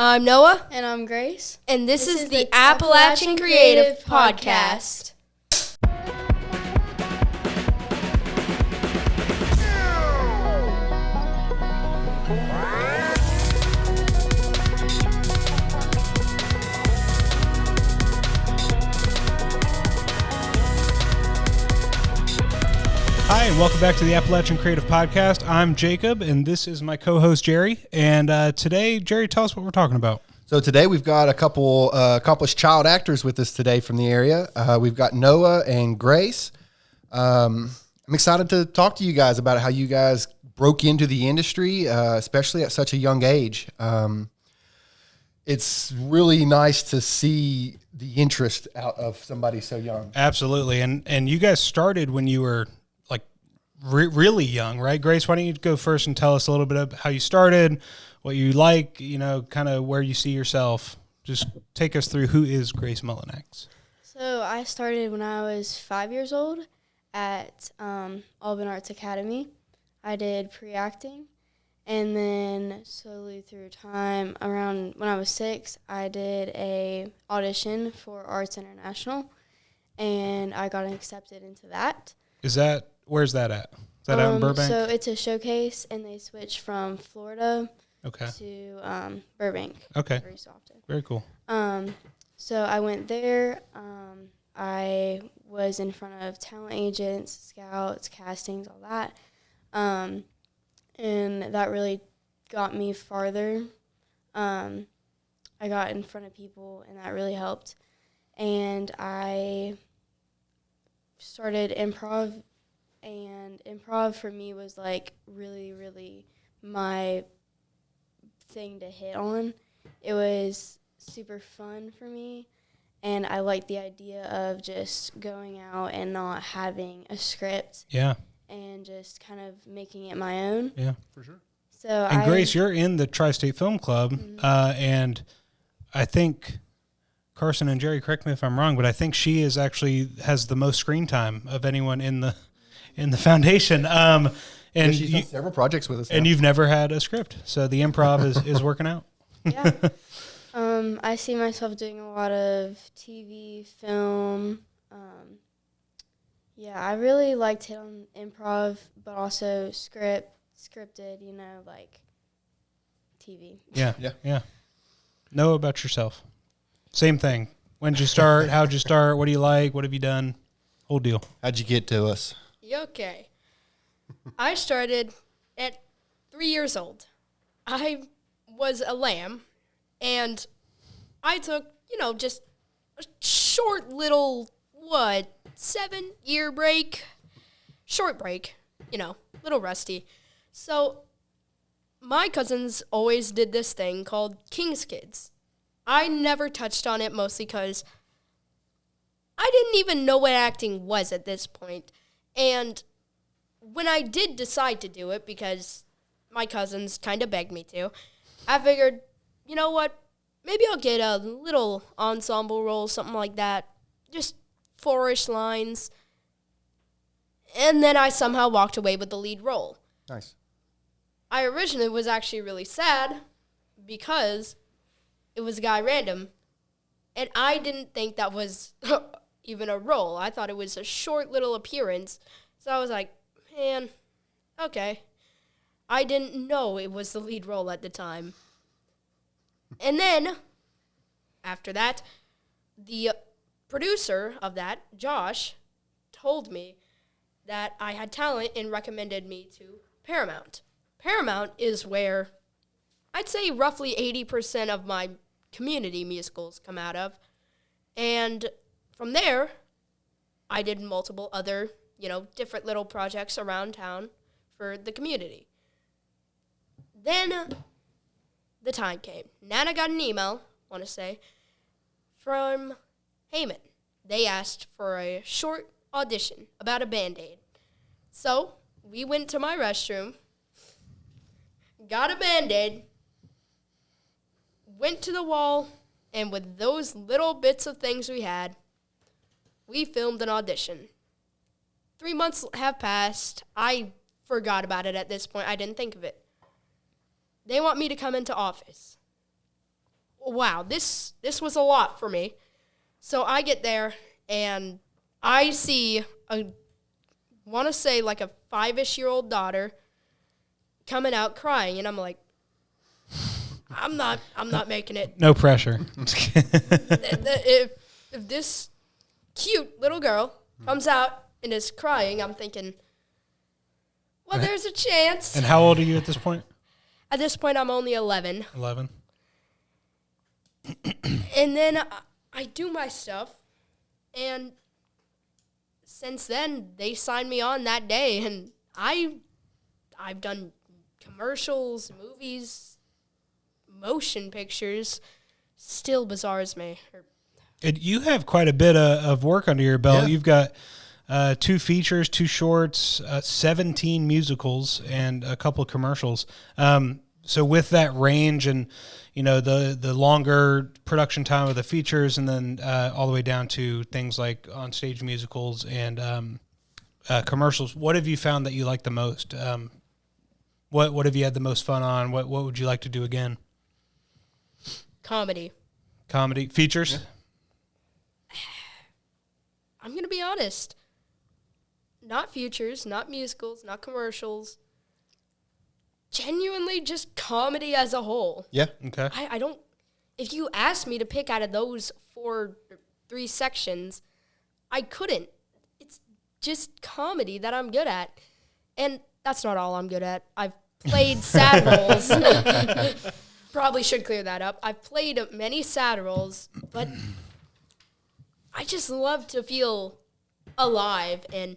I'm Noah. And I'm Grace. And this is the Appalachian Creative Podcast. Hi, and welcome back to the Appalachian Creative Podcast. I'm Jacob, and this is my co-host, Jerry. And today, Jerry, tell us what we're talking about. So today we've got a couple accomplished child actors with us today from the area. We've got Noah and Grace. I'm excited to talk to you guys about how you guys broke into the industry, especially at such a young age. It's really nice to see the interest out of somebody so young. Absolutely. And you guys started when you were like really young, right? Grace, why don't you go first and tell us a little bit of how you started, what you like, kind of where you see yourself. Just take us through who is Grace Mullenax. So I started when I was 5 years old at Auburn Arts Academy. I did pre-acting, and then slowly through time, around when I was 6, I did a audition for Arts International, and I got accepted into that. Where's that at? Is that out in Burbank? So it's a showcase, and they switch from Florida to Burbank. Okay. Very often. Very cool. So I went there. I was in front of talent agents, scouts, castings, all that. And that really got me farther. I got in front of people, and that really helped. And I started improv, and improv for me was like really, really my thing to hit on. It was super fun for me, and I liked the idea of just going out and not having a script. Yeah. And just kind of making it my own. Yeah, for sure. And Grace, you're in the Tri-State Film Club, and I think Carson and Jerry, correct me if I'm wrong, but I think she has the most screen time of anyone in the foundation. And she's done several projects with us now. And you've never had a script, so the improv is working out. Yeah. I see myself doing a lot of TV, film. I really liked it on improv, but also scripted, like TV. Yeah. Know about yourself. Same thing. When did you start? How'd you start? What do you like? What have you done? Whole deal. How'd you get to us? Okay. I started at 3 years old. I was a lamb, and I took, just a short little, 7-year break? Short break, little rusty. So my cousins always did this thing called King's Kids. I never touched on it, mostly because I didn't even know what acting was at this point. And when I did decide to do it, because my cousins kind of begged me to, I figured, you know what, maybe I'll get a little ensemble role, something like that, just 4-ish lines. And then I somehow walked away with the lead role. Nice. I originally was actually really sad because it was a guy random, and I didn't think that was even a role. I thought it was a short little appearance. So I was like, man, okay. I didn't know it was the lead role at the time. And then, after that, the producer of that, Josh, told me that I had talent and recommended me to Paramount. Paramount is where I'd say roughly 80% of my community musicals come out of. And from there, I did multiple other, different little projects around town for the community. Then the time came. Nana got an email, from Heyman. They asked for a short audition about a Band-Aid. So we went to my restroom, got a Band-Aid, went to the wall, and with those little bits of things we had, we filmed an audition. 3 months have passed. I forgot about it at this point. I didn't think of it. They want me to come into office. wow, this was a lot for me. So I get there, and I see want to say like a 5-ish-year-old daughter coming out crying, and I'm like, I'm not making it. No pressure. if this cute little girl comes out and is crying, I'm thinking, well, there's a chance. And how old are you at this point? At this point, I'm only 11. 11. And then I do my stuff, and since then, they signed me on that day, and I've done commercials, movies, motion pictures. Still bizarres me. You have quite a bit of work under your belt. Yeah. You've got 2 features, 2 shorts, 17 musicals, and a couple of commercials. So with that range and, you know, the longer production time of the features, and then all the way down to things like on-stage musicals and commercials, what have you found that you like the most? What have you had the most fun on? What would you like to do again? Comedy. Features? Yeah. I'm going to be honest. Not features, not musicals, not commercials. Genuinely just comedy as a whole. Yeah. Okay. I don't, if you asked me to pick out of those 3 sections, I couldn't. It's just comedy that I'm good at. And that's not all I'm good at. I've played sad roles. Probably should clear that up. I've played many sad roles, but I just love to feel alive. And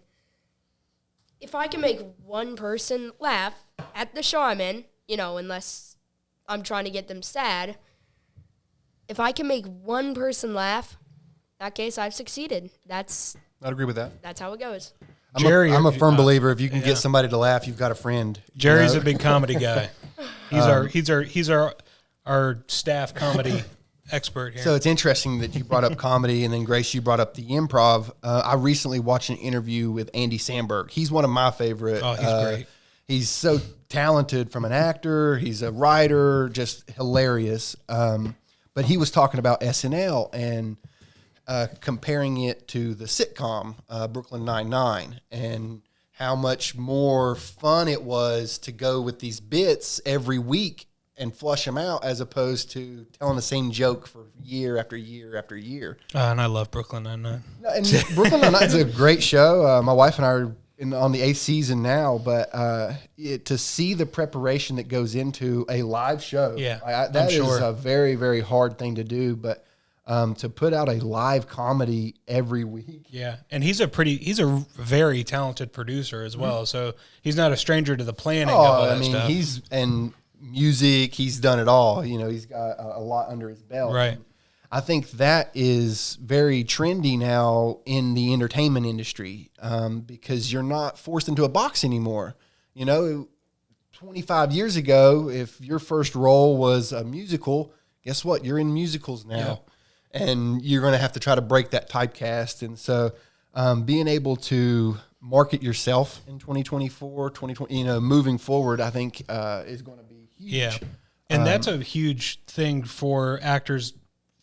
if I can make one person laugh at the show I'm in, you know, unless I'm trying to get them sad, if I can make one person laugh, in that case, I've succeeded. That's I'd agree with that. how it goes. I'm a firm believer. If you can get somebody to laugh, you've got a friend. Jerry's a big comedy guy. He's our staff comedy expert here. So it's interesting that you brought up comedy, and then Grace, you brought up the improv. I recently watched an interview with Andy Samberg. He's one of my favorite. Oh, he's great. He's so talented from an actor. He's a writer, just hilarious. But he was talking about SNL and comparing it to the sitcom Brooklyn Nine-Nine, and how much more fun it was to go with these bits every week and flush them out, as opposed to telling the same joke for year after year after year. And I love Brooklyn Nine-Nine. And Brooklyn Nine-Nine is a great show. My wife and I are on the 8th season now, but to see the preparation that goes into a live show, that is a very, very hard thing to do. But to put out a live comedy every week. Yeah, and he's a very talented producer as well. So he's not a stranger to the planning of all that stuff. And music, he's done it all. You know, he's got a lot under his belt. Right. I think that is very trendy now in the entertainment industry, because you're not forced into a box anymore. You know, 25 years ago, if your first role was a musical, guess what? You're in musicals now. Yeah. And you're going to have to try to break that typecast. And so being able to market yourself in 2024, 2020, you know, moving forward, I think is going to be huge. Yeah. And that's a huge thing for actors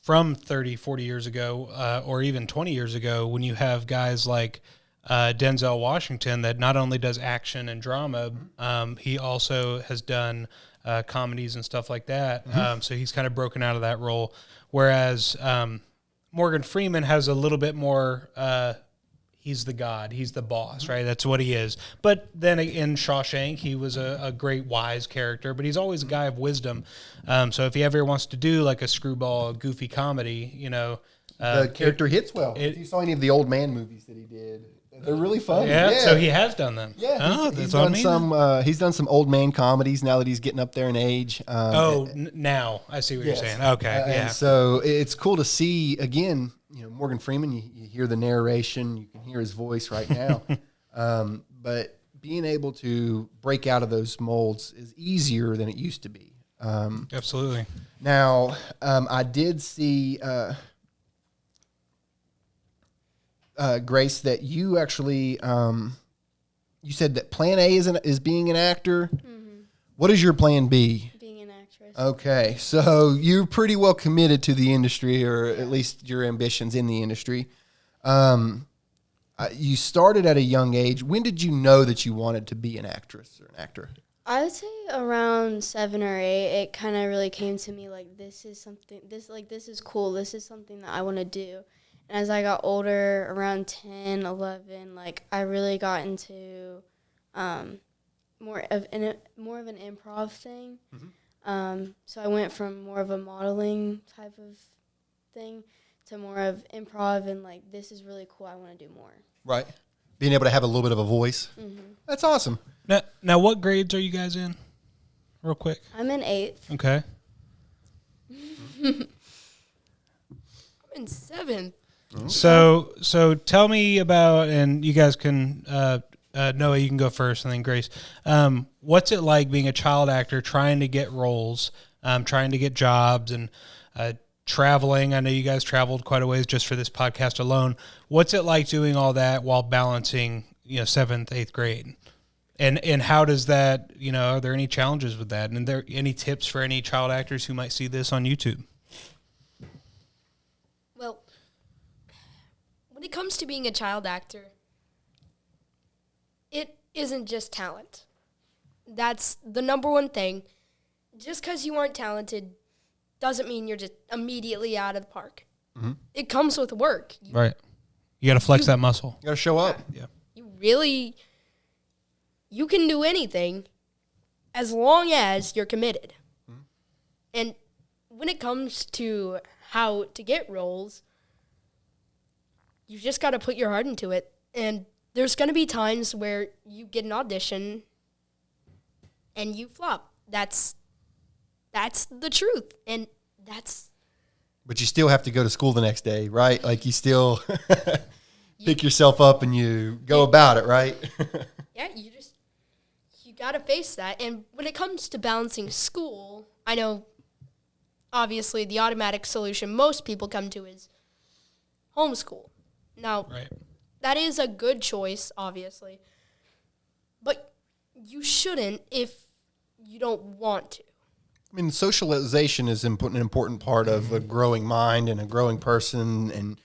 from 30, 40 years ago, or even 20 years ago, when you have guys like Denzel Washington that not only does action and drama, he also has done comedies and stuff like that. So he's kind of broken out of that role. Whereas Morgan Freeman has a little bit more, he's the god, he's the boss, right? That's what he is. But then in Shawshank, he was a great wise character, but he's always a guy of wisdom. So if he ever wants to do like a screwball, goofy comedy, you know. The character hits well. If you saw any of the Old Man movies that he did, they're really fun. Yeah, so he has done them. Yeah, he's done some old man comedies now that he's getting up there in age. Now I see what you're saying. Okay, yeah. And so it's cool to see again. You know, Morgan Freeman. You hear the narration, you can hear his voice right now. But being able to break out of those molds is easier than it used to be. Absolutely. Now, I did see. Grace, that you actually, you said that plan A is being an actor. Mm-hmm. What is your plan B? Being an actress. actress. Okay, so you're pretty well committed to the industry, or at least your ambitions in the industry. You started at a young age. When did you know that you wanted to be an actress or an actor? I would say around 7 or 8, it kind of really came to me like this is cool. This is something that I want to do. And as I got older, around 10, 11, like I really got into more of an improv thing. So I went from more of a modeling type of thing to more of improv, and like this is really cool. I want to do more. Right. Being able to have a little bit of a voice. That's awesome. Now, what grades are you guys in? Real quick. I'm in 8th. Okay. I'm in 7th. So tell me about, and you guys can, Noah, you can go first, and then Grace. What's it like being a child actor, trying to get roles, trying to get jobs, and traveling? I know you guys traveled quite a ways just for this podcast alone. What's it like doing all that while balancing, 7th, 8th grade? And how does that, are there any challenges with that? And are there any tips for any child actors who might see this on YouTube? Well, when it comes to being a child actor, it isn't just talent. That's the number one thing. Just because you aren't talented doesn't mean you're just immediately out of the park. It comes with work. Right. You got to flex that muscle. You got to show up. Yeah. You can do anything as long as you're committed. And when it comes to how to get roles, you just got to put your heart into it. And there's going to be times where you get an audition and you flop. That's the truth. And But you still have to go to school the next day, right? Like you still pick yourself up and you go about it, right? Yeah, you got to face that. And when it comes to balancing school, I know obviously the automatic solution most people come to is homeschool. Now, Right. that is a good choice, obviously. But you shouldn't if you don't want to. I mean, socialization is an important part of a growing mind and a growing person, and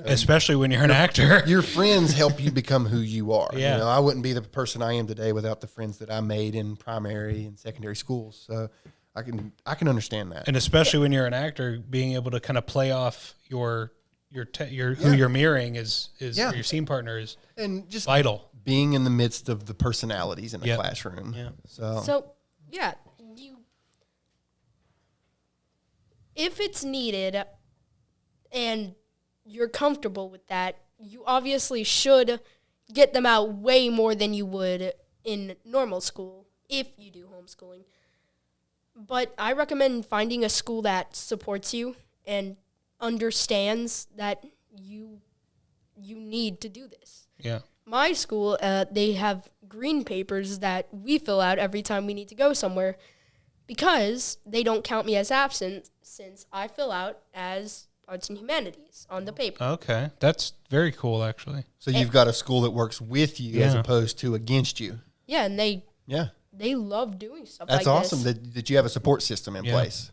Especially when you're an actor. your friends help you become who you are. Yeah. I wouldn't be the person I am today without the friends that I made in primary and secondary schools. So I can understand that. And especially when you're an actor, being able to kind of play off who you're mirroring is or your scene partner is And just vital. being in the midst of the personalities in a Yep. classroom. Yeah. So, yeah, if it's needed and you're comfortable with that, you obviously should get them out way more than you would in normal school if you do homeschooling. But I recommend finding a school that supports you and understands that you need to do this. Yeah. My school, they have green papers that we fill out every time we need to go somewhere because they don't count me as absent since I fill out as arts and humanities on the paper. Okay. That's very cool, actually. So you've got a school that works with you as Yeah. opposed to against you. Yeah, and they Yeah. love doing stuff That's like awesome this. that you have a support system in Yeah. place.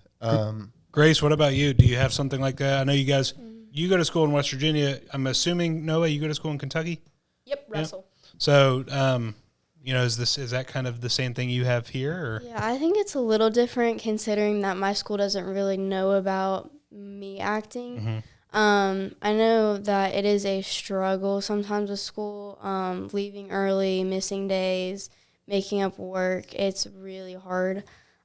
Grace, what about you? Do you have something like that? I know you guys, you go to school in West Virginia. I'm assuming, Noah, you go to school in Kentucky? Yep, Russell. So, is that kind of the same thing you have here? Or? Yeah, I think it's a little different considering that my school doesn't really know about me acting. I know that it is a struggle sometimes with school, leaving early, missing days, making up work. It's really hard.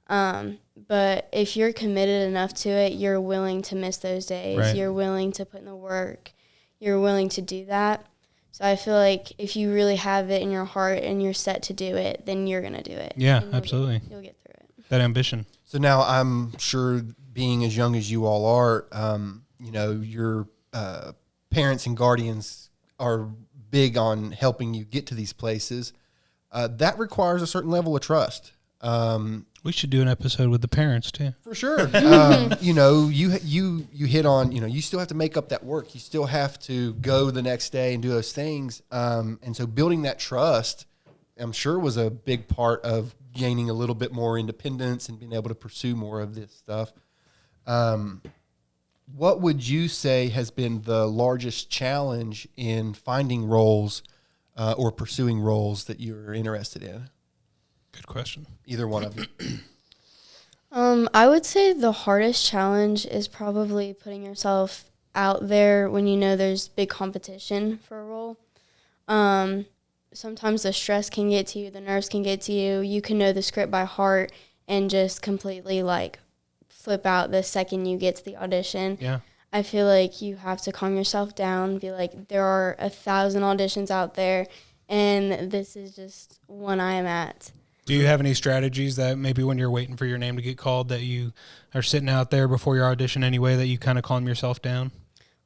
But if you're committed enough to it, you're willing to miss those days. Right. You're willing to put in the work. You're willing to do that. So I feel like if you really have it in your heart and you're set to do it, then you're going to do it. Yeah, And you'll absolutely. You'll get through it. That ambition. So now I'm sure being as young as you all are, your parents and guardians are big on helping you get to these places. That requires a certain level of trust. We should do an episode with the parents too. For sure. You hit on, you still have to make up that work. You still have to go the next day and do those things. And so building that trust I'm sure was a big part of gaining a little bit more independence and being able to pursue more of this stuff. What would you say has been the largest challenge in finding roles or pursuing roles that you're interested in? Good question. Either one of you. I would say the hardest challenge is probably putting yourself out there when you know there's big competition for a role. Sometimes the stress can get to you, the nerves can get to you. You can know the script by heart and just completely like flip out the second you get to the audition. Yeah. I feel like you have to calm yourself down, be like, there are 1,000 auditions out there, and this is just one I am at. Do you have any strategies that maybe when you're waiting for your name to get called that you are sitting out there before your audition anyway that you kind of calm yourself down?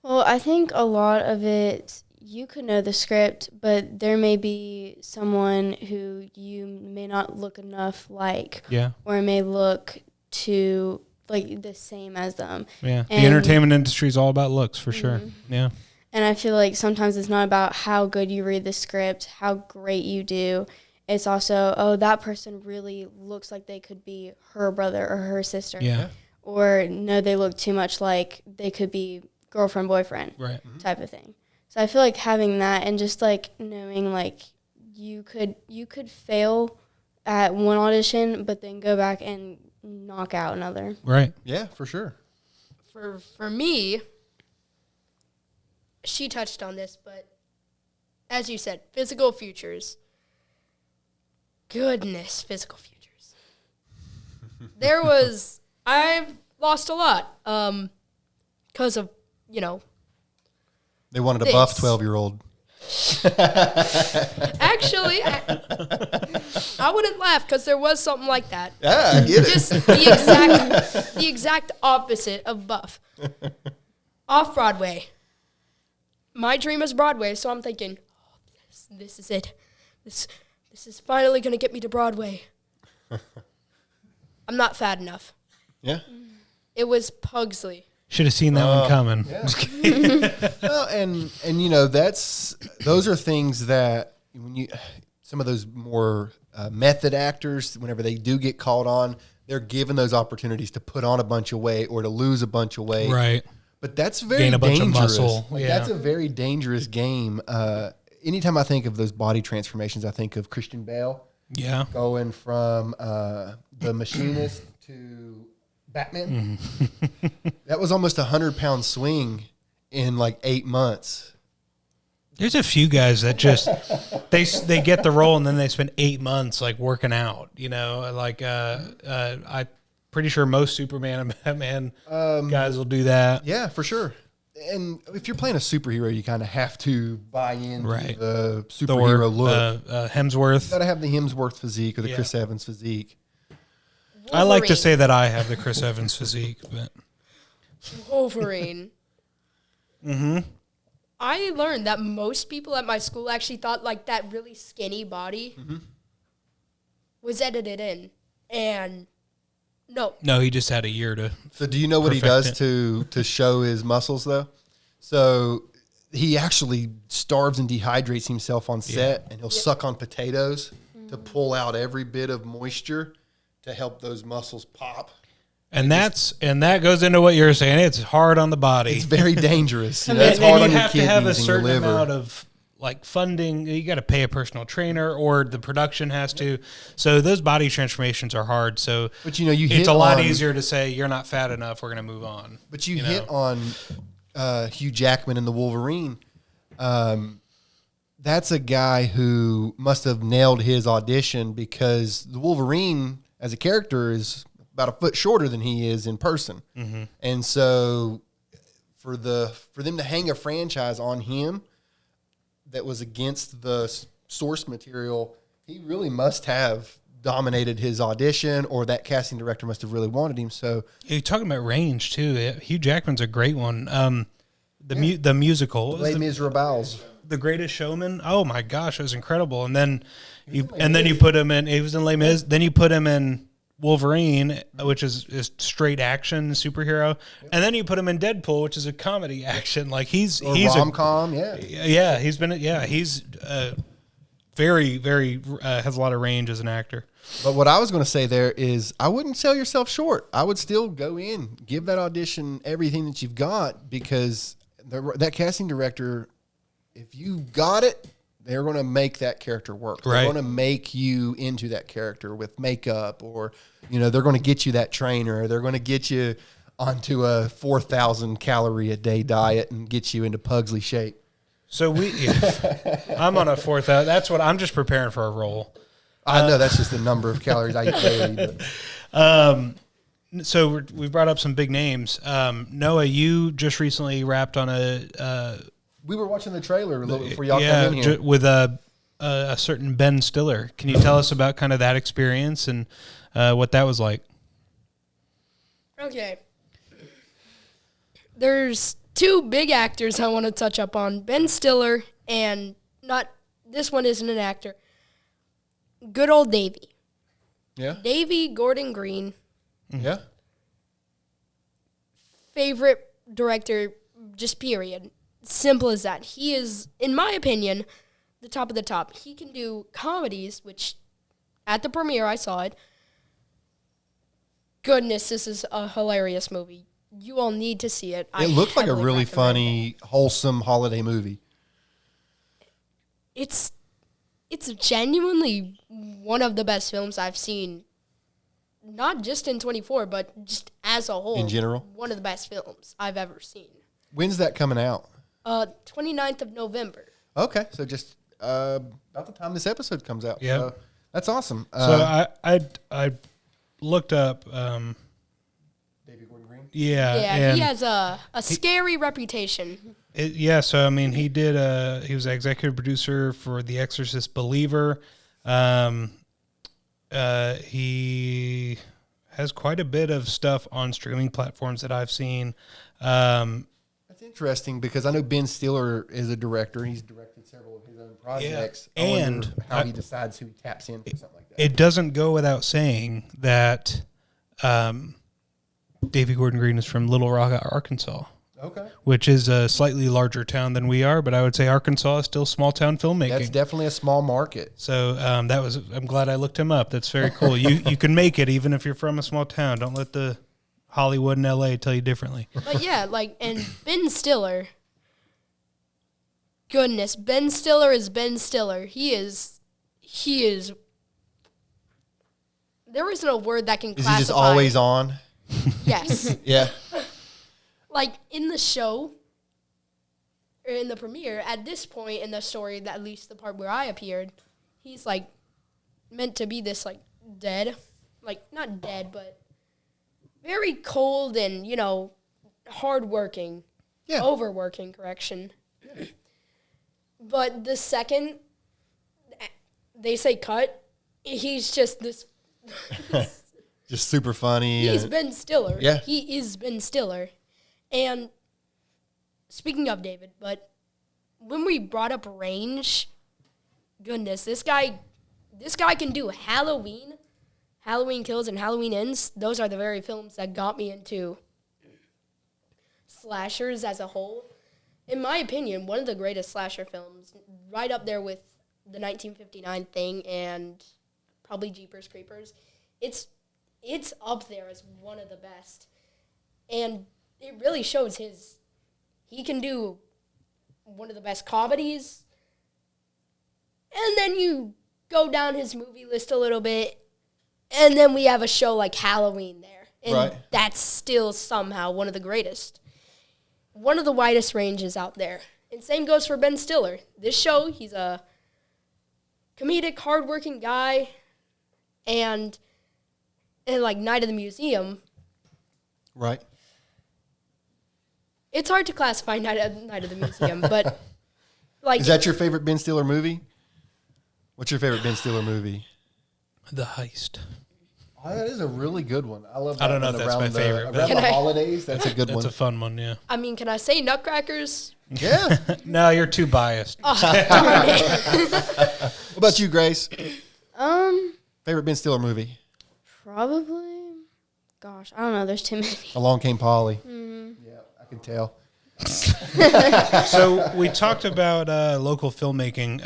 Well, I think a lot of it, you could know the script, but there may be someone who you may not look enough like, Yeah. or may look to like the same as them. Yeah. The And- entertainment industry is all about looks for sure. Yeah. And I feel like sometimes it's not about how good you read the script, how great you do. It's also, oh, that person really looks like they could be her brother or her sister. Yeah. Or no, they look too much like they could be girlfriend, boyfriend Right. type of thing. So I feel like having that and just like knowing like you could fail at one audition, but then go back and knock out another. Right. Yeah, for sure. For me, she touched on this, but as you said, physical futures. Goodness, physical futures. I've lost a lot because of, They wanted a This. buff 12-year-old. actually, I wouldn't laugh because there was something like that. Yeah, I get it. Just the exact opposite of buff. Off Broadway. My dream is Broadway, so I'm thinking, oh, this is it. This is finally gonna get me to Broadway. I'm not fat enough. Yeah. It was Pugsley. Should have seen that one coming. Well, and those are things that when some of those more method actors, whenever they do get called on, they're given those opportunities to put on a bunch of weight or to lose a bunch of weight. Right. But that's very Gain a bunch of dangerous. muscle. Like, Yeah. That's a very dangerous game. Anytime I think of those body transformations, I think of Christian Bale Yeah. going from The Machinist to Batman. That was almost 100-pound swing in like 8 months. There's a few guys that just they get the role and then they spend 8 months like working out. Like I'm pretty sure most Superman and Batman guys will do that. Yeah, for sure. And if you're playing a superhero, you kind of have to buy into Right. the superhero look. Hemsworth. You got to have the Hemsworth physique or the Yeah. Chris Evans physique. I like to Wolverine. say that I have the Chris Evans physique, but Wolverine. I learned that most people at my school actually thought like that really skinny body was edited in. And no, he just had a year to. So do you know what he Perfect does to show his muscles, though? So he actually starves and dehydrates himself on set, and he'll suck on potatoes to pull out every bit of moisture to help those muscles pop. And that goes into what you're saying. It's hard on the body. It's very dangerous. And It's then hard you on your have to have a kidneys and your certain liver. amount of like funding. You got to pay a personal trainer, or the production has to. So those body transformations are hard. So, But you hit it's a lot on- easier to say you're not fat enough. We're going to move on. But you hit on Hugh Jackman in the Wolverine. That's a guy who must have nailed his audition because the Wolverine as a character is about a foot shorter than he is in person. And so for them to hang a franchise on him that was against the source material, he really must have dominated his audition, or that casting director must have really wanted him. So You're talking about range too. Hugh Jackman's a great one. The musical, what was Les Miserables. the Greatest Showman. Oh my gosh, it was incredible. And then you put him in. He was in Les Mis. Then you put him in Wolverine, which is straight action superhero, and then you put him in Deadpool, which is a comedy action. Like he's Or a rom-com, yeah. yeah. He's very, very has a lot of range as an actor. But what I was going to say there is I wouldn't sell yourself short. I would still go in, give that audition everything that you've got, because that casting director, if you got it, they're going to make that character work. Right. They're going to make you into that character with makeup, or, they're going to get you that trainer. They're going to get you onto a 4,000 calorie a day diet and get you into Pugsley shape. So I'm on a 4,000. That's what I'm just preparing for a role. I know that's just the number of calories I eat daily. But. So we brought up some big names. Noah, you just recently wrapped on We were watching the trailer a little before y'all come in here. With a certain Ben Stiller. Can you tell us about kind of that experience and what that was like? Okay. There's two big actors I want to touch up on. Ben Stiller and this one isn't an actor. Good old Davey. Yeah. Davey Gordon Green. Yeah. Favorite director, just period. Simple as that. He is, in my opinion, the top of the top. He can do comedies, which at the premiere I saw it. Goodness, this is a hilarious movie. You all need to see it. It looked like a heavily really recommend funny, wholesome holiday movie. It's genuinely one of the best films I've seen, not just in 24, but just as a whole. In general? One of the best films I've ever seen. When's that coming out? 29th of November. Okay, so just about the time this episode comes out. Yeah. So that's awesome. So I looked up. David Gordon Green? Yeah. Yeah, and he has a scary reputation. So I mean, he was executive producer for The Exorcist Believer. He has quite a bit of stuff on streaming platforms that I've seen. That's interesting because I know Ben Stiller is a director. He's directed several of his own projects. Yeah. I And wonder how he decides who he taps in for something like that. It doesn't go without saying that Davy Gordon Green is from Little Rock, Arkansas. Okay. Which is a slightly larger town than we are, but I would say Arkansas is still small town filmmaking. That's definitely a small market. So I'm glad I looked him up. That's very cool. You can make it even if you're from a small town. Don't let the Hollywood and LA tell you differently. But yeah, and Ben Stiller, goodness, Ben Stiller is Ben Stiller. He is, there isn't a word that can Is classify. he just always on? Yes. Yeah. In the show, or in the premiere, at this point in the story, at least the part where I appeared, he's, meant to be this, dead. Not dead, but very cold and, hardworking. Yeah. Overworking, correction. But the second they say cut, he's just this... Just super funny. He's Ben Stiller. Yeah. He is Ben Stiller. And speaking of David, but when we brought up range, goodness, this guy can do Halloween Kills and Halloween Ends. Those are the very films that got me into slashers as a whole. In my opinion, one of the greatest slasher films, right up there with the 1959 Thing and probably Jeepers Creepers. It's up there as one of the best. And it really shows he can do one of the best comedies. And then you go down his movie list a little bit, and then we have a show like Halloween there. And Right. that's still somehow one of the greatest. One of the widest ranges out there. And same goes for Ben Stiller. This show, he's a comedic, hardworking guy, and Night of the Museum, Right. it's hard to classify Night of the Museum, but Is that your favorite Ben Stiller movie? What's your favorite Ben Stiller movie? The Heist. Oh, that is a really good one. I love that I don't know one if that's my favorite, but- Around Can the I- holidays, that's a good That's one. a fun one, yeah. I mean, can I say Nutcrackers? Yeah. No, you're too biased. Oh, darn it. What about you, Grace? Um, Favorite Ben Stiller movie? probably. Gosh, I don't know. There's too many. Along Came Polly. Yeah, I can tell. So we talked about local filmmaking.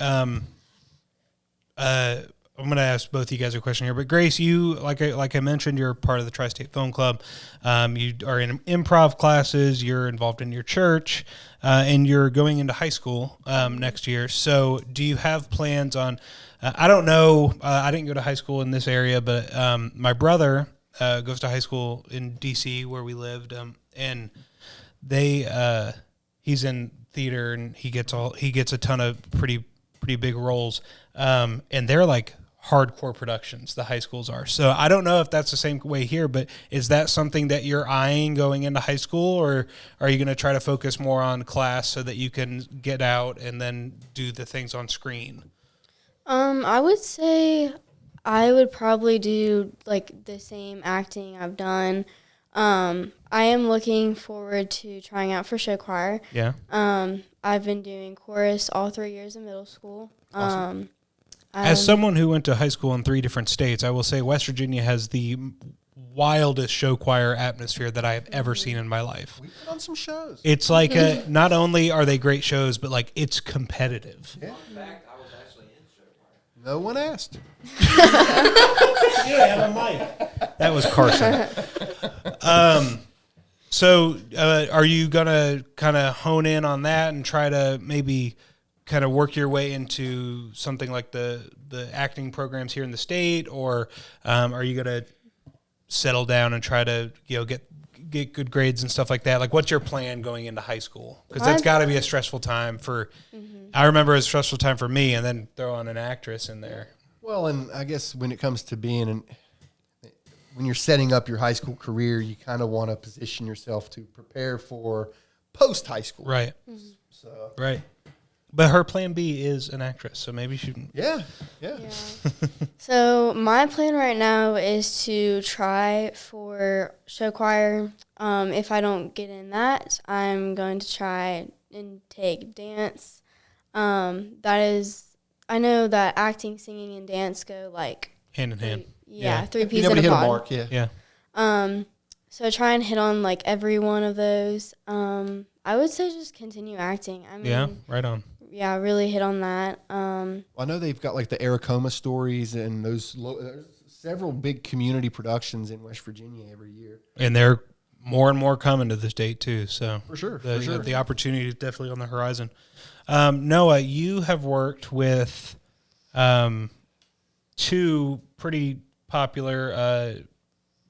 I'm going to ask both of you guys a question here, but Grace, you, like I mentioned, you're part of the Tri-State Film Club. You are in improv classes, you're involved in your church, and you're going into high school next year. So do you have plans on, I don't know, I didn't go to high school in this area, but my brother goes to high school in D.C. where we lived, and he's in theater, and he gets a ton of pretty big roles, and they're like hardcore productions, the high schools are. So I don't know if that's the same way here, but is that something that you're eyeing going into high school, or are you going to try to focus more on class so that you can get out and then do the things on screen? I would say I would probably do like the same acting I've done. I am looking forward to trying out for show choir. Yeah. I've been doing chorus all 3 years in middle school. Awesome. As someone who went to high school in 3 different states, I will say West Virginia has the wildest show choir atmosphere that I have ever seen in my life. We put on some shows. It's like not only are they great shows, but like it's competitive. Yeah. In fact, I was actually in show choir. No one asked. You have a mic. That was Carson. So are you going to kind of hone in on that and try to maybe kind of work your way into something like the acting programs here in the state, or are you going to settle down and try to get good grades and stuff like that? Like, what's your plan going into high school? Because that's got to be a stressful time for. I remember it was a stressful time for me, and then throw on an actress in there. Well, and I guess when it comes to when you're setting up your high school career, you kind of want to position yourself to prepare for post high school. Right. So. Right. But her plan B is an actress, so maybe she can. Yeah. So my plan right now is to try for show choir. If I don't get in that, I'm going to try and take dance. That is, I know that acting, singing, and dance go like hand in hand. Yeah, 3 Being pieces able in to a hit pod. a mark, yeah. So try and hit on like every one of those. I would say just continue acting. I mean, Yeah, right on. Yeah, really hit on that. Well, I know they've got like the Aracoma stories and those there's several big community productions in West Virginia every year. And they're more and more coming to the state too. So For sure. The opportunity is definitely on the horizon. Noah, you have worked with 2 pretty popular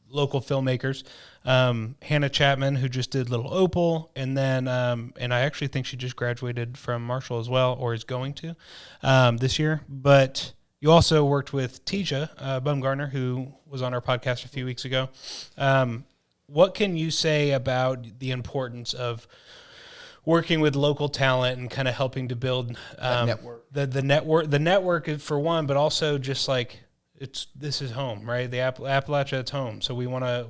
local filmmakers. Hannah Chapman, who just did Little Opal, and then and I actually think she just graduated from Marshall as well, or is going to this year. But you also worked with Tisha Bumgarner, who was on our podcast a few weeks ago. What can you say about the importance of working with local talent and kind of helping to build network? The network is for one, but also just like this is home, right? The Appalachia, it's home. So we want to.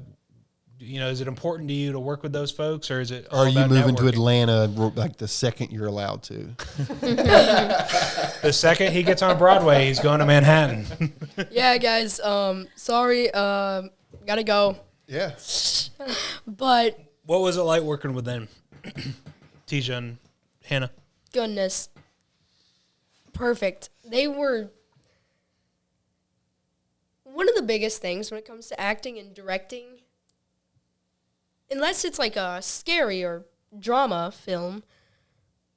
Is it important to you to work with those folks, or is it? Or are you moving to Atlanta like the second you're allowed to? The second he gets on Broadway, he's going to Manhattan. Yeah, guys. Sorry. Gotta go. Yeah. But What was it like working with them, Tisha and Hannah? goodness, perfect. They were one of the biggest things when it comes to acting and directing. Unless it's like a scary or drama film,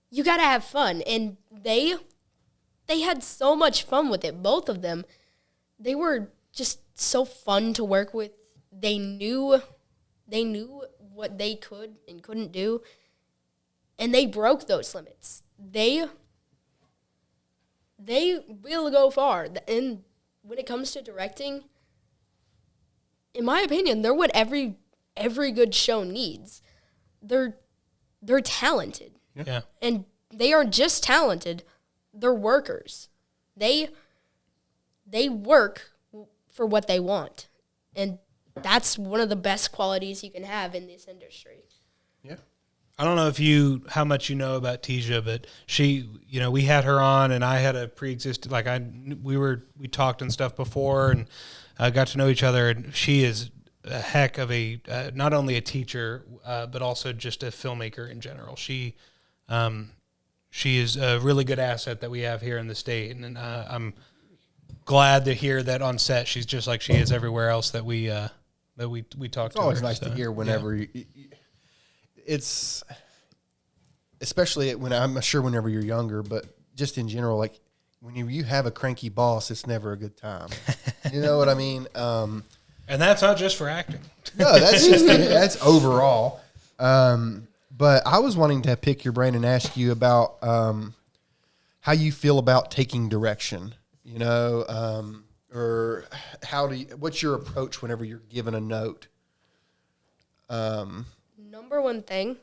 you gotta have fun. And they had so much fun with it, both of them. They were just so fun to work with. They knew what they could and couldn't do, and they broke those limits. They will go far. And when it comes to directing, in my opinion, they're what every good show needs. They're talented. Yeah. And they aren't just talented, they're workers. They work for what they want. And that's one of the best qualities you can have in this industry. Yeah. I don't know how much you know about Tisha, but she, we had her on, and I had a pre-existing, we talked and stuff before, and got to know each other, and she is a heck of not only a teacher, but also just a filmmaker in general. She is a really good asset that we have here in the state, and I'm glad to hear that on set she's just like she is everywhere else that we talk to. It's always her, nice to hear whenever it's, especially when I'm sure whenever you're younger, but just in general, like when you have a cranky boss, it's never a good time. You know what I mean? And that's not just for acting. No, that's just that's overall. But I was wanting to pick your brain and ask you about how you feel about taking direction. You know, or what's your approach whenever you're given a note? Number one thing,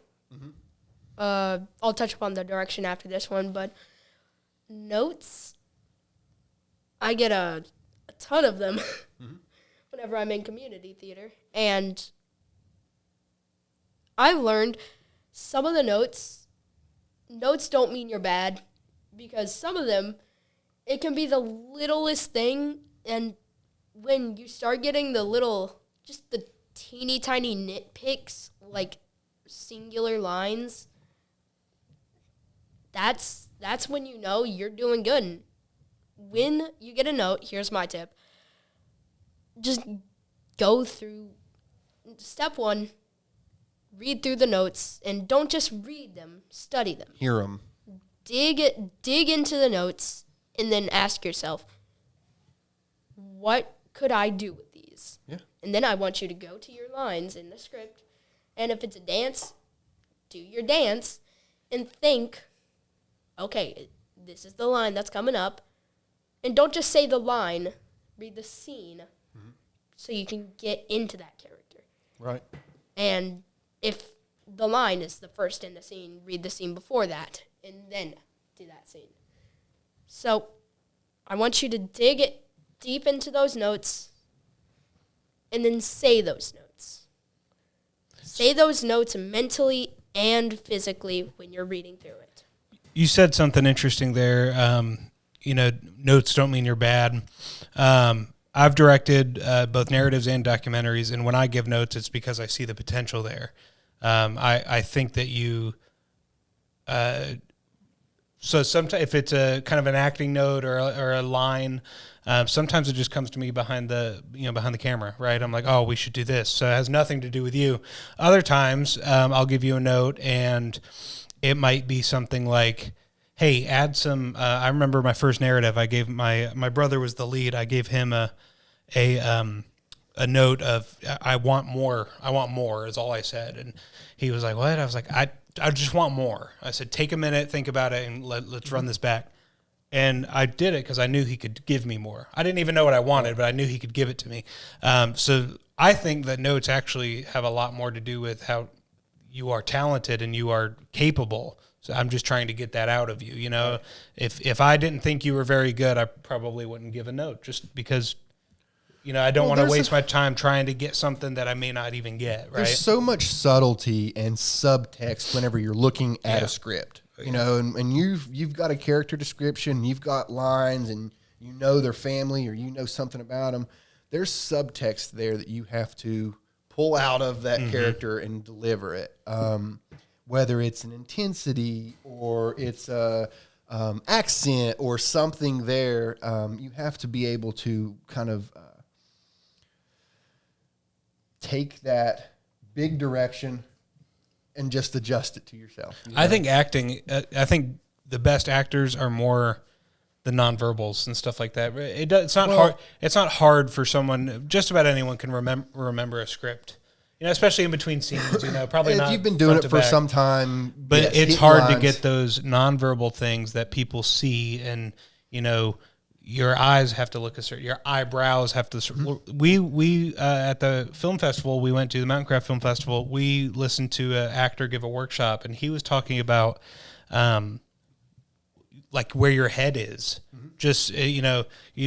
I'll touch upon the direction after this one, but notes, I get a ton of them whenever I'm in community theater. And I've learned some of the notes don't mean you're bad, because some of them, it can be the littlest thing, and when you start getting just the teeny tiny nitpicks, like singular lines, that's when you know you're doing good. And when you get a note, here's my tip. Just go through step one, read through the notes, and don't just read them, study them. Hear them. Dig into the notes, and then ask yourself, what could I do with these? Yeah. And then I want you to go to your lines in the script, and if it's a dance, do your dance, and think, okay, this is the line that's coming up. And don't just say the line, read the scene, so you can get into that character. Right. And if the line is the first in the scene, read the scene before that, and then do that scene. So I want you to dig it deep into those notes, and then say those notes. Say those notes mentally and physically when you're reading through it. You said something interesting there. Notes don't mean you're bad. I've directed both narratives and documentaries, and when I give notes, it's because I see the potential there. I think that you. So sometimes, if it's a kind of an acting note or a line, sometimes it just comes to me behind the camera, right? I'm like, oh, we should do this. So it has nothing to do with you. Other times, I'll give you a note, and it might be something like, hey, add some. I remember my first narrative. I gave my brother was the lead. I gave him a note of I want more. I want more is all I said, and he was like, what? I was like, I just want more. I said, take a minute, think about it, and let's run this back. And I did it because I knew he could give me more. I didn't even know what I wanted, but I knew he could give it to me. So I think that notes actually have a lot more to do with how you are talented and you are capable. So I'm just trying to get that out of you. You know, right. If I didn't think you were very good, I probably wouldn't give a note, just because, I don't want to waste my time trying to get something that I may not even get. Right? There's so much subtlety and subtext whenever you're looking at a script. And you've got a character description, you've got lines, and their family or something about them. There's subtext there that you have to pull out of that character and deliver it. Whether it's an intensity or it's a accent or something there, you have to be able to kind of take that big direction and just adjust it to yourself. I think acting, I think the best actors are more the nonverbals and stuff like that. It's not hard. It's not hard for someone. Just about anyone can remember a script. Especially in between scenes, probably if not. If you've been doing it for some time, but it's hard to get those nonverbal things that people see, and your eyes have to look a certain. Your eyebrows have to. We at the film festival we went to, the Mountain Craft Film Festival. We listened to an actor give a workshop, and he was talking about like where your head is. Just, you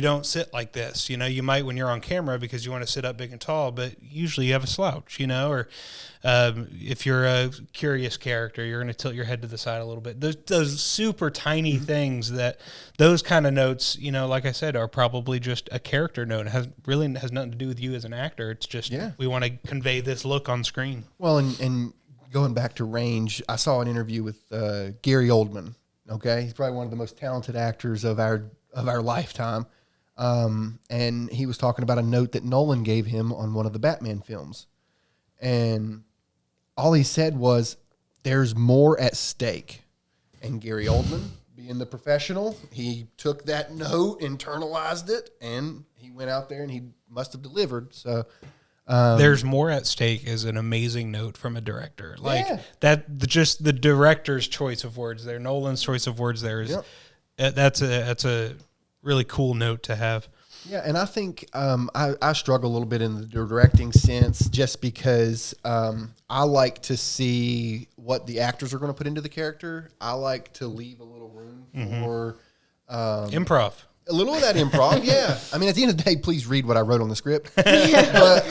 don't sit like this. You might when you're on camera because you want to sit up big and tall, but usually you have a slouch, or if you're a curious character, you're going to tilt your head to the side a little bit. Those super tiny things, those kind of notes, like I said, are probably just a character note. It has nothing to do with you as an actor. It's just we want to convey this look on screen. Well, and going back to range, I saw an interview with Gary Oldman. Okay, he's probably one of the most talented actors of our lifetime. And he was talking about a note that Nolan gave him on one of the Batman films. And all he said was, there's more at stake. And Gary Oldman, being the professional, he took that note, internalized it, and he went out there and he must have delivered. So there's more at stake is an amazing note from a director. Like just the director's choice of words there, Nolan's choice of words there is that's a really cool note to have. Yeah, and I think I struggle a little bit in the directing sense just because I like to see what the actors are going to put into the character. I like to leave a little room for improv. A little of that improv, yeah. I mean, at the end of the day, please read what I wrote on the script. But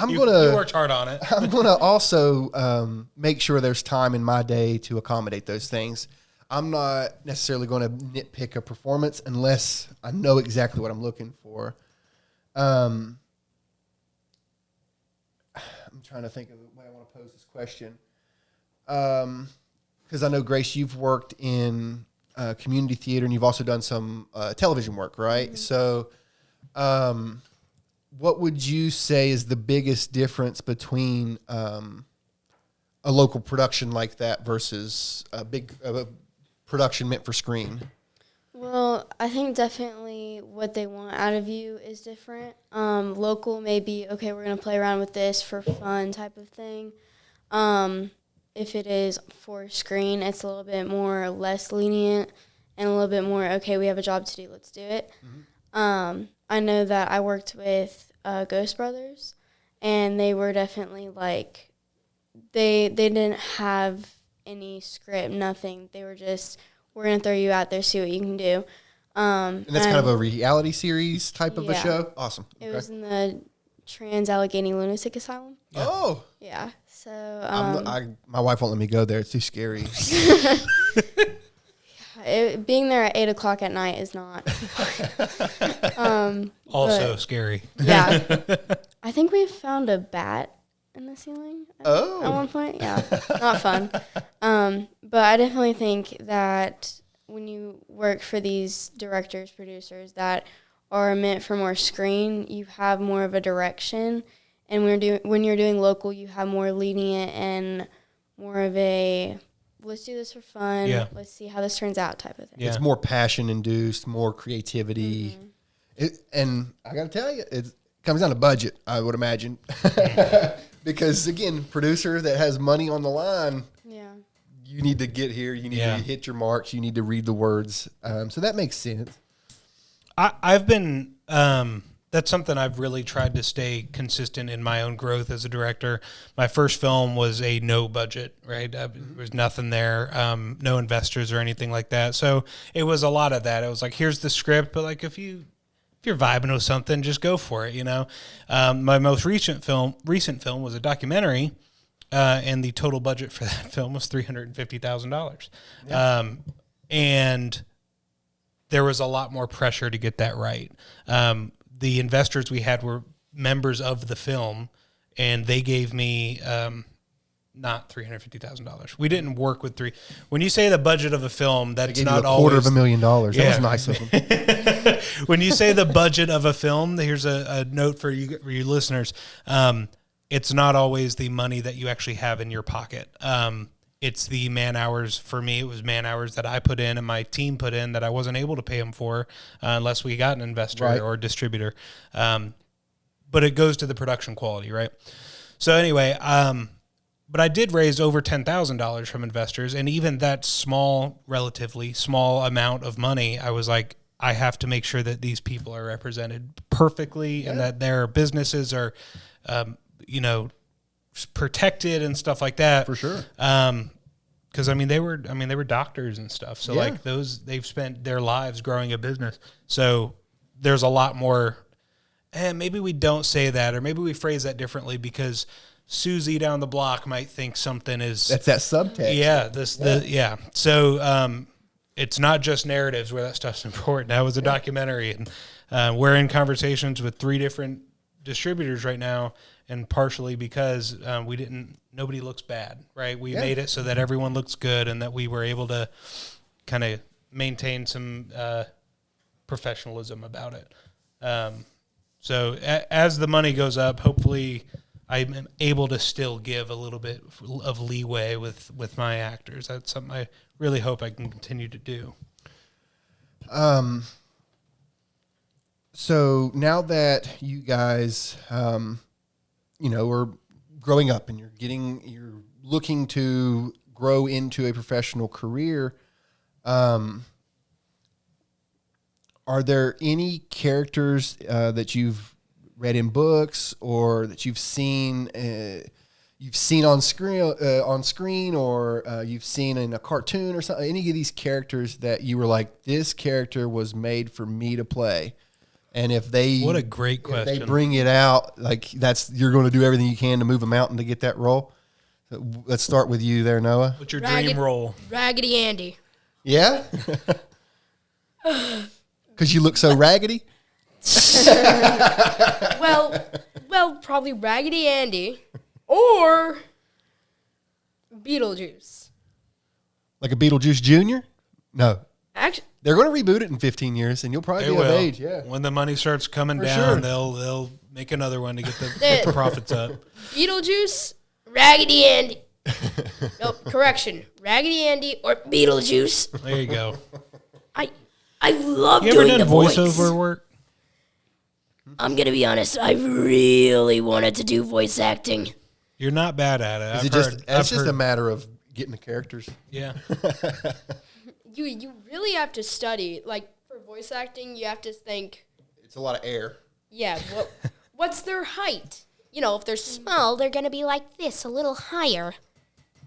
You worked hard on it. I'm going to also make sure there's time in my day to accommodate those things. I'm not necessarily going to nitpick a performance unless I know exactly what I'm looking for. I'm trying to think of the way I want to pose this question. Because I know, Grace, you've worked in community theater and you've also done some television work, right? Mm-hmm. So what would you say is the biggest difference between a local production like that versus a big production meant for screen? Well, I think definitely what they want out of you is different. Local may be, okay, we're going to play around with this for fun type of thing. If it is for screen, it's a little bit more less lenient and a little bit more, okay, we have a job to do, let's do it. Mm-hmm. I know that I worked with Ghost Brothers, and they were definitely like, they didn't have any script, nothing. They were just, we're going to throw you out there, see what you can do. And that's kind of a reality series type of a show? Awesome. It was in the Trans-Allegheny Lunatic Asylum. Yeah. Oh. Yeah. So my wife won't let me go there. It's too scary. Being there at 8 o'clock at night is not. Also scary. Yeah. I think we found a bat in the ceiling at one point. Yeah, not fun. But I definitely think that when you work for these directors, producers that are meant for more screen, you have more of a direction. And when you're doing local, you have more lenient and more of a, let's do this for fun. Yeah. Let's see how this turns out type of thing. Yeah. It's more passion induced, more creativity. Mm-hmm. And I got to tell you, it comes down to budget, I would imagine. Because, again, producer that has money on the line, you need to get here. You need to hit your marks. You need to read the words. So that makes sense. I've been that's something I've really tried to stay consistent in my own growth as a director. My first film was a no budget, right? There was nothing there, no investors or anything like that. So it was a lot of that. It was like, here's the script, but like if you're vibing with something, just go for it, you know? My most recent film was a documentary, and the total budget for that film was $350,000. Yeah. And there was a lot more pressure to get that right. The investors we had were members of the film, and they gave me not $350,000. We didn't work with When you say the budget of a film, that's not always $250,000. That was nice of them. When you say the budget of a film, here's a note for you listeners. It's not always the money that you actually have in your pocket. It's the man hours. For me, it was man hours that I put in and my team put in that I wasn't able to pay them for unless we got an investor or distributor. But it goes to the production quality, right? So anyway, but I did raise over $10,000 from investors, and even that relatively small amount of money, I was like, I have to make sure that these people are represented perfectly and that their businesses are, protected and stuff like that. For sure. Because they were doctors and stuff. So like they've spent their lives growing a business. So there's a lot more. Maybe we don't say that, or maybe we phrase that differently because Susie down the block might think something is. That's that subtext. Yeah. So it's not just narratives where that stuff's important. That was a documentary, and we're in conversations with 3 different distributors right now. And partially because nobody looks bad, right? We made it so that everyone looks good and that we were able to kind of maintain some professionalism about it. So as the money goes up, hopefully I'm able to still give a little bit of leeway with my actors. That's something I really hope I can continue to do. So now that you guys, are growing up and you're looking to grow into a professional career, are there any characters that you've read in books or that you've seen on screen, or you've seen in a cartoon or something? Any of these characters that you were like, this character was made for me to play? And if they, what a great question, they bring it out, like you're going to do everything you can to move a mountain to get that role. So let's start with you there, Noah. What's your dream role? Raggedy Andy. Yeah, because you look so raggedy. Well, probably Raggedy Andy or Beetlejuice. Like a Beetlejuice Jr.? No. Actually, They're going to reboot it in 15 years, and you'll probably They be will. of age. Yeah. When the money starts coming For down, sure. they'll make another one to get the profits up. Beetlejuice, Raggedy Andy. Nope, correction. Raggedy Andy or Beetlejuice. There you go. I love You ever doing done the voice. voiceover work? I'm going to be honest. I really wanted to do voice acting. You're not bad at it. It's just a matter of getting the characters. Yeah. You really have to study. Like, for voice acting, you have to think, It's a lot of air. yeah, what's their height? You know, if they're small, they're going to be like this, a little higher.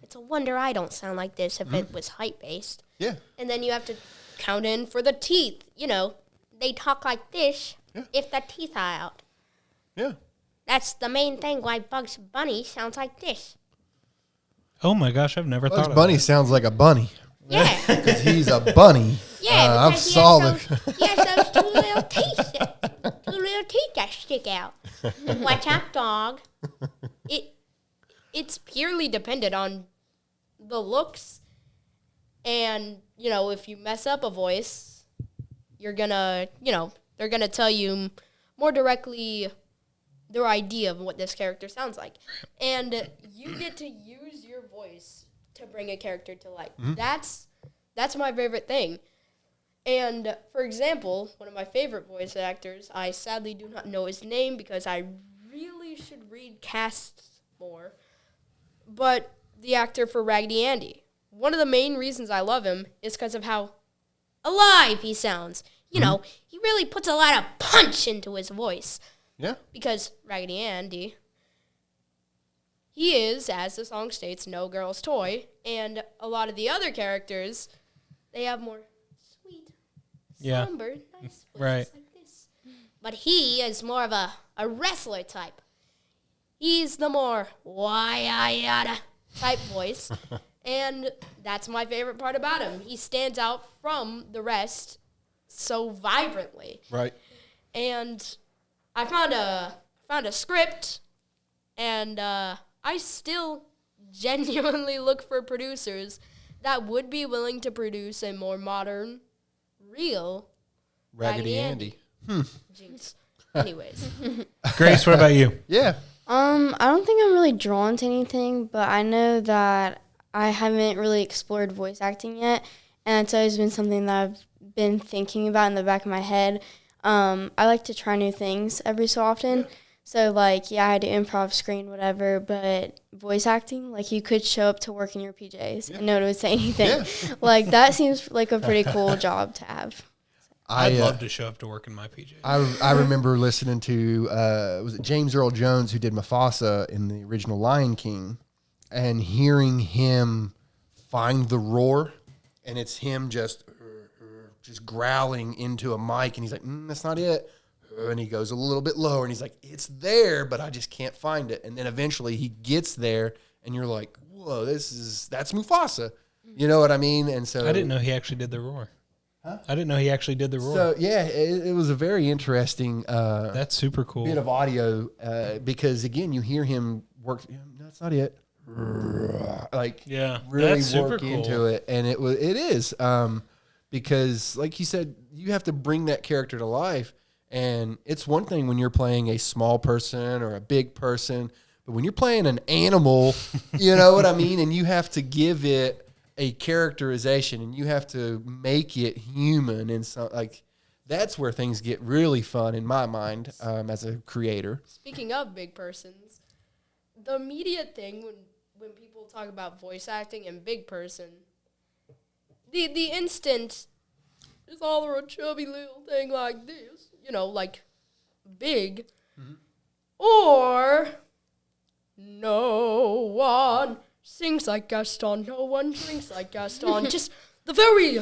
It's a wonder I don't sound like this if it was height-based. Yeah. And then you have to count in for the teeth. You know, they talk like this if the teeth are out. Yeah. That's the main thing why Bugs Bunny sounds like this. Oh my gosh, I've never Bugs thought Bunny of sounds like a bunny. Yeah. Because he's a bunny. Yeah, I've because saw he has those two little teeth that stick out. Watch out, dog. It's purely dependent on the looks, and if you mess up a voice, you're gonna they're gonna tell you more directly their idea of what this character sounds like, and you get to use your voice to bring a character to life. That's my favorite thing. And for example, one of my favorite voice actors, I sadly do not know his name because I really should read casts more, but the actor for Raggedy Andy. One of the main reasons I love him is because of how alive he sounds. He really puts a lot of punch into his voice. Yeah. Because Raggedy Andy, he is, as the song states, no girl's toy. And a lot of the other characters, they have more sweet, somber, nice voices Right. like this. But he is more of a wrestler type. He's the more why-I-yada type voice. And that's my favorite part about him. He stands out from the rest so vibrantly. Right. And I found a script, and I still genuinely look for producers that would be willing to produce a more modern, real Raggedy Andy. Jinx. Anyways. Grace, what about you? Yeah. I don't think I'm really drawn to anything, but I know that I haven't really explored voice acting yet, and it's always been something that I've been thinking about in the back of my head. I like to try new things every so often. So, I do improv, screen, whatever, but voice acting, you could show up to work in your PJs and no one would say anything. Yeah. That seems like a pretty cool job to have. I'd love to show up to work in my PJs. I remember listening to, was it James Earl Jones who did Mufasa in the original Lion King, and hearing him find the roar, and it's him just growling into a mic, and he's like, that's not it. And he goes a little bit lower, and he's like, it's there, but I just can't find it. And then eventually he gets there, and you're like, whoa, that's Mufasa. You know what I mean? And so I didn't know he actually did the roar. Huh? I didn't know he actually did the roar. So yeah, it was a very interesting that's super cool. bit of audio because again, you hear him work. That's not it. Really that's super work cool. into it, and it is because like you said, you have to bring that character to life, And it's one thing when you're playing a small person or a big person, but when you're playing an animal, you know what I mean? And you have to give it a characterization and you have to make it human. And so, like, that's where things get really fun in my mind as a creator. Speaking of big persons, the immediate thing when people talk about voice acting and big person, the instant is all a chubby little thing like this, you know, like big, or no one sings like Gaston, no one drinks like Gaston. Just the very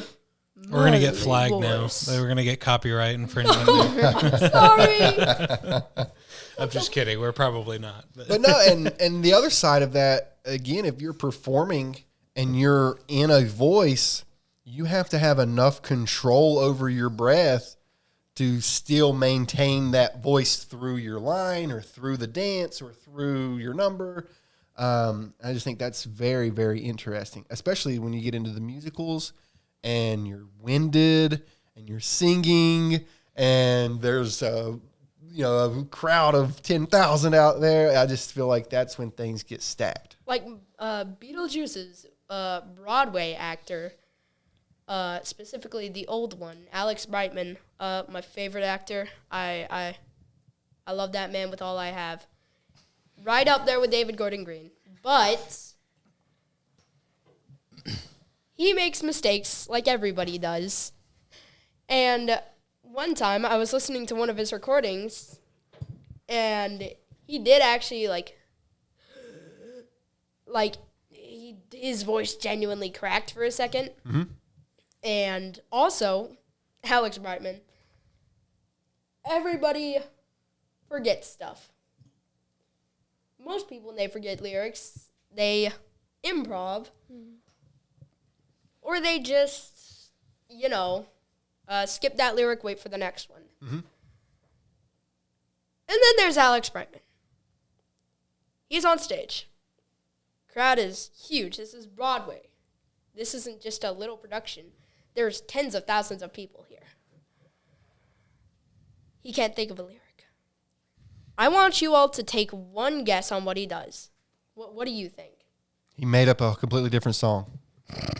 We're going to get flagged voice. now. We're going to get copyright infringement. Sorry. I'm just kidding. We're probably not. But no, and the other side of that, again, if you're performing and you're in a voice, you have to have enough control over your breath to still maintain that voice through your line or through the dance or through your number. I just think that's very, very interesting, especially when you get into the musicals and you're winded and you're singing and there's a crowd of 10,000 out there. I just feel like that's when things get stacked. Like Beetlejuice's Broadway actor, specifically the old one, Alex Brightman, my favorite actor. I love that man with all I have. Right up there with David Gordon Green. But he makes mistakes like everybody does. And one time I was listening to one of his recordings and he did actually his voice genuinely cracked for a second. Mm-hmm. And also, Alex Brightman, everybody forgets stuff. Most people, when they forget lyrics, they improv. Or they just, skip that lyric, wait for the next one. Mm-hmm. And then there's Alex Brightman. He's on stage. Crowd is huge. This is Broadway. This isn't just a little production. There's tens of thousands of people here. He can't think of a lyric. I want you all to take one guess on what he does. What do you think? He made up a completely different song.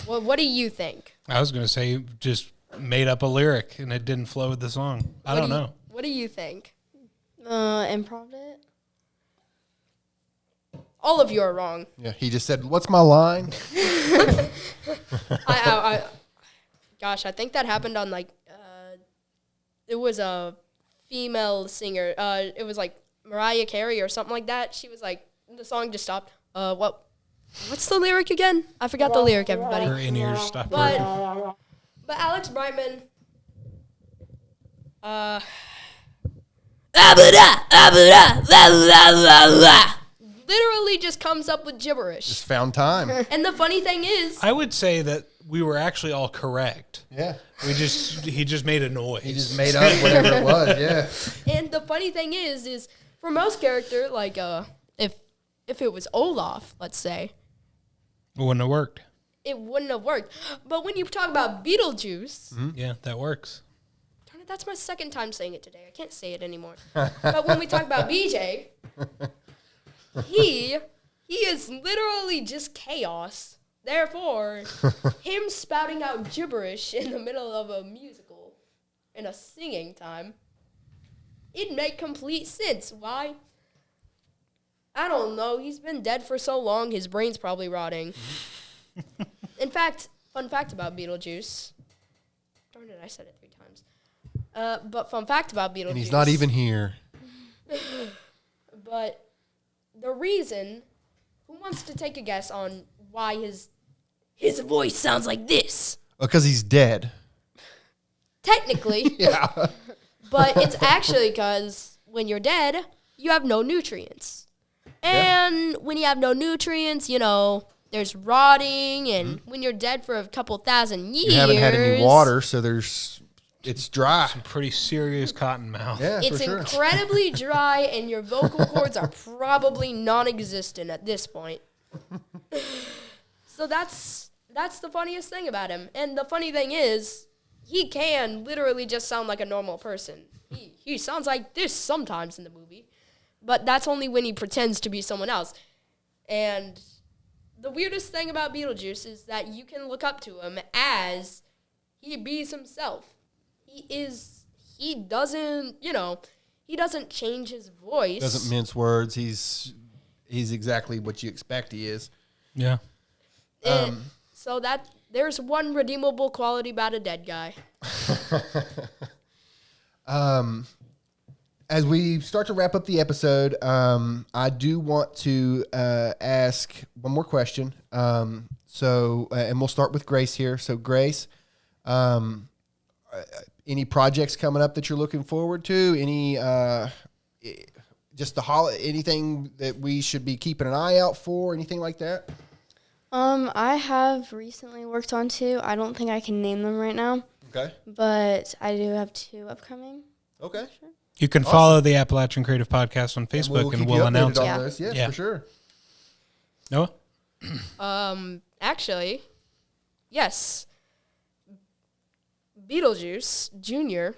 What do you think? I was going to say just made up a lyric and it didn't flow with the song. I don't know. What do you think? Improv it. All of you are wrong. Yeah, he just said, "What's my line?" Gosh, I think that happened on it was a female singer. It was like Mariah Carey or something like that. She was like, the song just stopped. What's the lyric again? I forgot the lyric, everybody. Her in-ears stopped But working. Alex Brightman, literally just comes up with gibberish. Just found time. And the funny thing is, I would say that we were actually all correct. Yeah. He just made a noise. He just made up whatever it was, yeah. and the funny thing is for most character, like if it was Olaf, let's say, It wouldn't have worked. it wouldn't have worked. But when you talk about Beetlejuice, Yeah, that works. darn it, that's my second time saying it today. I can't say it anymore. But when we talk about BJ, he is literally just chaos. Therefore, him spouting out gibberish in the middle of a musical in a singing time, it'd make complete sense. Why? I don't know. He's been dead for so long, his brain's probably rotting. In fact, fun fact about Beetlejuice. Darn it, I said it 3 times. But fun fact about Beetlejuice. And he's not even here. But the reason, who wants to take a guess on why his voice sounds like this? Because he's dead. Technically. Yeah. But it's actually because when you're dead, you have no nutrients. And when you have no nutrients, there's rotting. And when you're dead for a couple thousand years. You haven't had any water, so it's dry. Pretty serious cotton mouth. Yeah, It's for sure. incredibly dry, and your vocal cords are probably non-existent at this point. So that's the funniest thing about him. And the funny thing is, he can literally just sound like a normal person. He sounds like this sometimes in the movie, but that's only when he pretends to be someone else. And the weirdest thing about Beetlejuice is that you can look up to him as he bees himself. He doesn't change his voice. Doesn't mince words. He's exactly what you expect he is. Yeah. So that there's one redeemable quality about a dead guy. As we start to wrap up the episode, I do want to ask one more question. And we'll start with Grace here. So, Grace, any projects coming up that you're looking forward to? Any anything that we should be keeping an eye out for? Anything like that? I have recently worked on 2. I don't think I can name them right now. Okay. But I do have 2 upcoming. Okay. Sure. You can follow the Appalachian Creative Podcast on Facebook, and we'll announce it. on this. Yes, Yeah. for sure. Noah? Actually, yes. Beetlejuice Jr.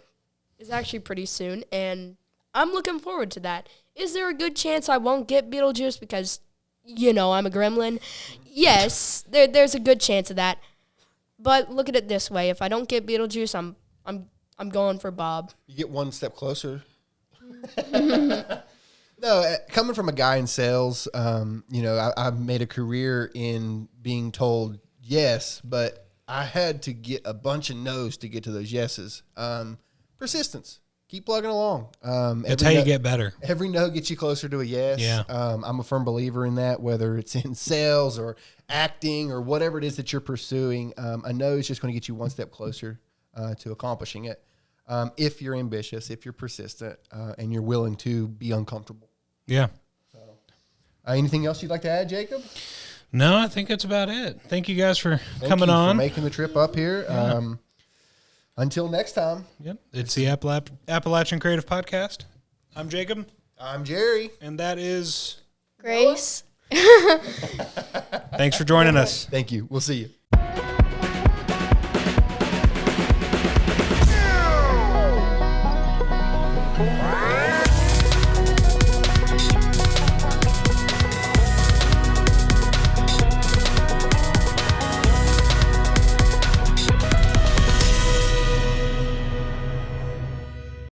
is actually pretty soon, and I'm looking forward to that. Is there a good chance I won't get Beetlejuice because, I'm a gremlin? Yes, there's a good chance of that. But look at it this way: if I don't get Beetlejuice, I'm going for Bob. You get one step closer. No, coming from a guy in sales, I've made a career in being told yes, but I had to get a bunch of no's to get to those yeses. Persistence. Keep plugging along. That's how you get better. Every no gets you closer to a yes. Yeah. I'm a firm believer in that, whether it's in sales or acting or whatever it is that you're pursuing. A no is just going to get you one step closer to accomplishing it. If you're ambitious, if you're persistent, and you're willing to be uncomfortable. Yeah. Anything else you'd like to add, Jacob? No, I think that's about it. Thank you guys for Thank coming you on. for making the trip up here. Yeah. Until next time. Yep. It's the Appalachian Creative Podcast. I'm Jacob. I'm Jerry. And that is Grace. Thanks for joining us. Thank you. We'll see you.